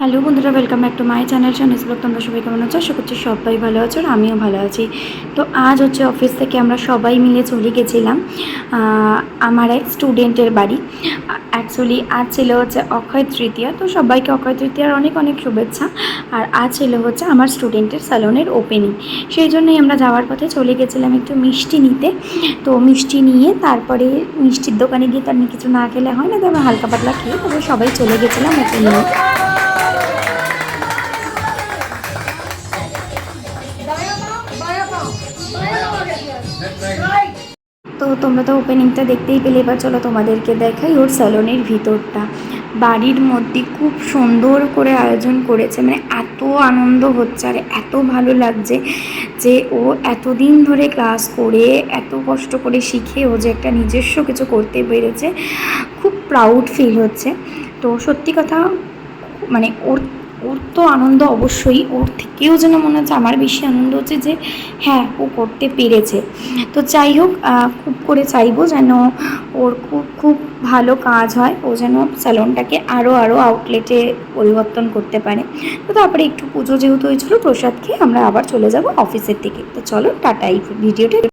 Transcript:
Hello বন্ধুরা, welcome back to my channel Shani's blog. তোমরা সবাই কেমন আছো? আশা করছি সবাই ভালো আছো আর আমিও ভালো আছি। তো আজ হচ্ছে অফিস থেকে আমরা সবাই মিলে চলে গেছিলাম আমার এক স্টুডেন্টের বাড়ি। অ্যাকচুয়ালি আজ ছিল হচ্ছে অক্ষয় তৃতীয়া, তো সবাইকে অক্ষয় তৃতীয়ার অনেক অনেক শুভেচ্ছা। আর আজ ছিল হচ্ছে আমার স্টুডেন্টের স্যালনের ওপেনিং, সেই জন্যই আমরা যাওয়ার পথে চলে গেছিলাম একটু মিষ্টি নিতে। তো মিষ্টি নিয়ে তারপরে মিষ্টির দোকানে গিয়ে তার কিছু না খেলে হয় না, তো আমরা হালকা পাতলা খেয়ে তবে সবাই চলে গেছিলাম ওপেনিংয়ে। তো তোমরা তো ওপেনিংটা দেখতেই পেলে, এবার চলো তোমাদেরকে দেখাই ওর স্যালনের ভিতরটা। বাড়ির মধ্যে খুব সুন্দর করে আয়োজন করেছে, মানে এত আনন্দ হচ্ছে আর এত ভালো লাগছে যে ও এতদিন ধরে ক্লাস করে এত কষ্ট করে শিখে ও যে একটা নিজস্ব কিছু করতে পেরেছে, খুব প্রাউড ফিল হচ্ছে। তো সত্যি কথা, মানে ওর ওর তো আনন্দ অবশ্যই, ওর থেকেও যেন মনে হচ্ছে আমার বেশি আনন্দ হচ্ছে যে হ্যাঁ ও করতে পেরেছে। তো যাই হোক, খুব করে চাইবো যেন ওর খুব খুব ভালো কাজ হয়, ও যেন স্যালনটাকে আরও আউটলেটে পরিবর্তন করতে পারে। তো তারপরে একটু পুজো যেহেতু হয়েছিল, প্রসাদ খেয়ে আমরা আবার চলে যাব অফিসের দিকে। তো চলো টাটা, এই ভিডিওটা